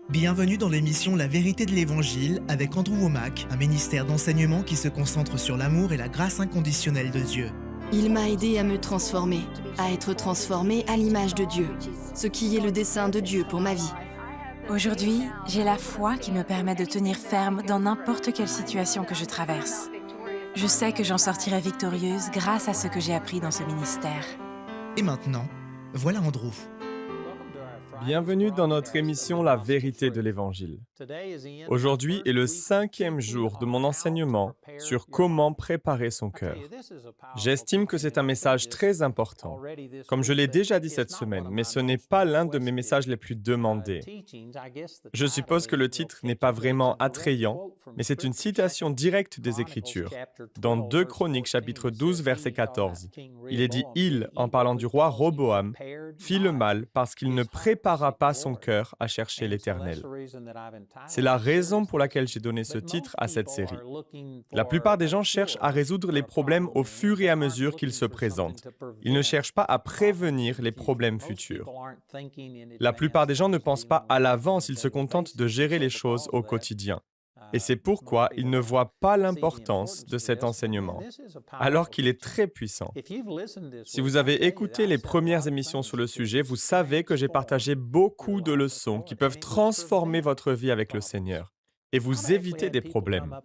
Bienvenue dans l'émission La vérité de l'Évangile avec Andrew Womack, un ministère d'enseignement qui se concentre sur l'amour et la grâce inconditionnelle de Dieu. Il m'a aidé à me transformer, à être transformé à l'image de Dieu, ce qui est le dessein de Dieu pour ma vie. Aujourd'hui, j'ai la foi qui me permet de tenir ferme dans n'importe quelle situation que je traverse. Je sais que j'en sortirai victorieuse grâce à ce que j'ai appris dans ce ministère. Et maintenant, voilà Andrew. Bienvenue dans notre émission La vérité de l'Évangile. Aujourd'hui est le 5e jour de mon enseignement sur comment préparer son cœur. J'estime que c'est un message très important, comme je l'ai déjà dit cette semaine, mais ce n'est pas l'un de mes messages les plus demandés. Je suppose que le titre n'est pas vraiment attrayant, mais c'est une citation directe des Écritures. Dans 2 Chroniques, chapitre 12, verset 14, il est dit « Il », en parlant du roi Roboam, fit le mal parce qu'il ne prépara pas son cœur à chercher l'Éternel. C'est la raison pour laquelle j'ai donné ce titre à cette série. La plupart des gens cherchent à résoudre les problèmes au fur et à mesure qu'ils se présentent. Ils ne cherchent pas à prévenir les problèmes futurs. La plupart des gens ne pensent pas à l'avance, ils se contentent de gérer les choses au quotidien. Et c'est pourquoi ils ne voient pas l'importance de cet enseignement, alors qu'il est très puissant. Si vous avez écouté les premières émissions sur le sujet, vous savez que j'ai partagé beaucoup de leçons qui peuvent transformer votre vie avec le Seigneur et vous éviter des problèmes.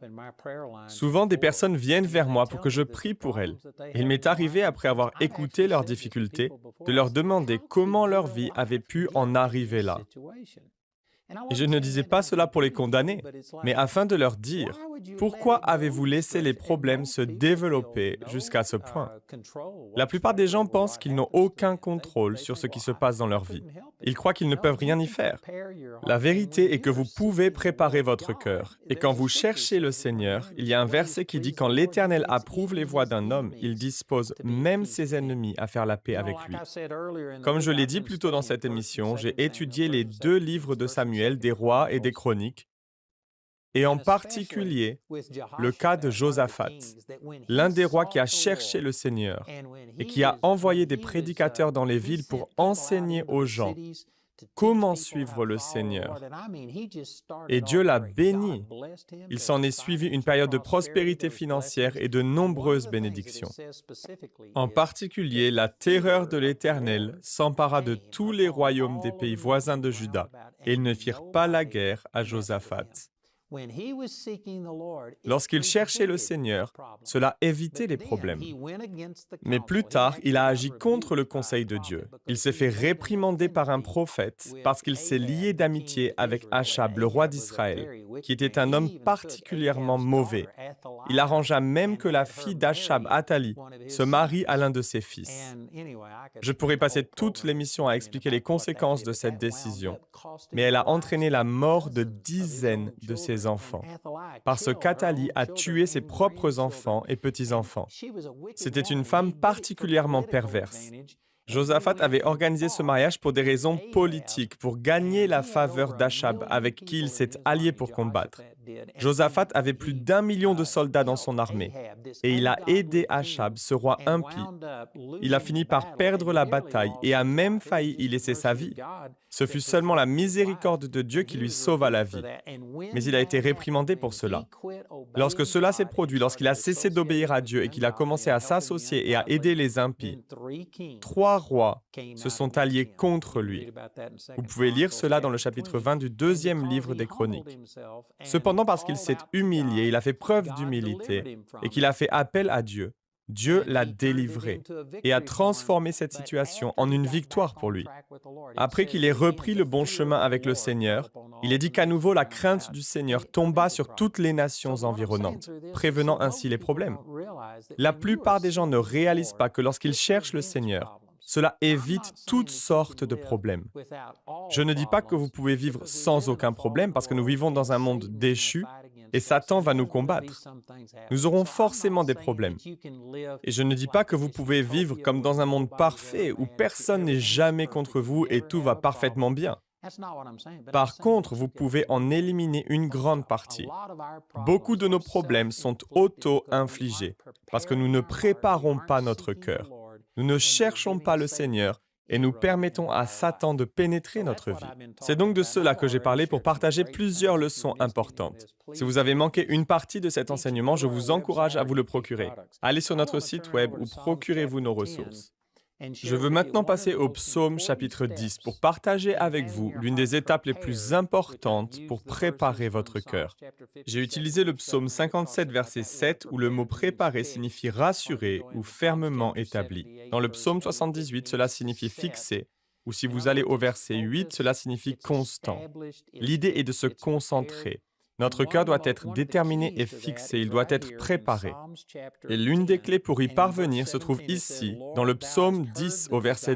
Souvent, des personnes viennent vers moi pour que je prie pour elles. Il m'est arrivé, après avoir écouté leurs difficultés, de leur demander comment leur vie avait pu en arriver là. Et je ne disais pas cela pour les condamner, mais afin de leur dire « Pourquoi avez-vous laissé les problèmes se développer jusqu'à ce point ?» La plupart des gens pensent qu'ils n'ont aucun contrôle sur ce qui se passe dans leur vie. Ils croient qu'ils ne peuvent rien y faire. La vérité est que vous pouvez préparer votre cœur. Et quand vous cherchez le Seigneur, il y a un verset qui dit « Quand l'Éternel approuve les voies d'un homme, il dispose même ses ennemis à faire la paix avec lui. » Comme je l'ai dit plus tôt dans cette émission, j'ai étudié les 2 livres de Samuel, des rois et des chroniques, et en particulier le cas de Josaphat, l'un des rois qui a cherché le Seigneur et qui a envoyé des prédicateurs dans les villes pour enseigner aux gens comment suivre le Seigneur. Et Dieu l'a béni. Il s'en est suivi une période de prospérité financière et de nombreuses bénédictions. En particulier, la terreur de l'Éternel s'empara de tous les royaumes des pays voisins de Juda, et ils ne firent pas la guerre à Josaphat. Lorsqu'il cherchait le Seigneur, cela évitait les problèmes. Mais plus tard, il a agi contre le conseil de Dieu. Il s'est fait réprimander par un prophète parce qu'il s'est lié d'amitié avec Achab, le roi d'Israël, qui était un homme particulièrement mauvais. Il arrangea même que la fille d'Achab, Athalie, se marie à l'un de ses fils. Je pourrais passer toute l'émission à expliquer les conséquences de cette décision, mais elle a entraîné la mort de dizaines de ses enfants, parce qu'Athalie a tué ses propres enfants et petits-enfants. C'était une femme particulièrement perverse. Josaphat avait organisé ce mariage pour des raisons politiques, pour gagner la faveur d'Achab, avec qui il s'est allié pour combattre. Josaphat avait plus d'1 million de soldats dans son armée, et il a aidé Achab, ce roi impie. Il a fini par perdre la bataille et a même failli y laisser sa vie. Ce fut seulement la miséricorde de Dieu qui lui sauva la vie. Mais il a été réprimandé pour cela. Lorsque cela s'est produit, lorsqu'il a cessé d'obéir à Dieu et qu'il a commencé à s'associer et à aider les impies, 3 rois se sont alliés contre lui. Vous pouvez lire cela dans le chapitre 20 du 2e livre des Chroniques. Cependant, parce qu'il s'est humilié, il a fait preuve d'humilité et qu'il a fait appel à Dieu, Dieu l'a délivré et a transformé cette situation en une victoire pour lui. Après qu'il ait repris le bon chemin avec le Seigneur, il est dit qu'à nouveau la crainte du Seigneur tomba sur toutes les nations environnantes, prévenant ainsi les problèmes. La plupart des gens ne réalisent pas que lorsqu'ils cherchent le Seigneur, cela évite toutes sortes de problèmes. Je ne dis pas que vous pouvez vivre sans aucun problème parce que nous vivons dans un monde déchu et Satan va nous combattre. Nous aurons forcément des problèmes. Et je ne dis pas que vous pouvez vivre comme dans un monde parfait où personne n'est jamais contre vous et tout va parfaitement bien. Par contre, vous pouvez en éliminer une grande partie. Beaucoup de nos problèmes sont auto-infligés parce que nous ne préparons pas notre cœur. Nous ne cherchons pas le Seigneur et nous permettons à Satan de pénétrer notre vie. C'est donc de cela que j'ai parlé pour partager plusieurs leçons importantes. Si vous avez manqué une partie de cet enseignement, je vous encourage à vous le procurer. Allez sur notre site web ou procurez-vous nos ressources. Je veux maintenant passer au psaume chapitre 10 pour partager avec vous l'une des étapes les plus importantes pour préparer votre cœur. J'ai utilisé le psaume 57, verset 7, où le mot « préparer » signifie « rassurer » ou « fermement établi ». Dans le psaume 78, cela signifie « fixer », ou si vous allez au verset 8, cela signifie « constant ». L'idée est de se concentrer. Notre cœur doit être déterminé et fixé, il doit être préparé. Et l'une des clés pour y parvenir se trouve ici, dans le psaume 10 au verset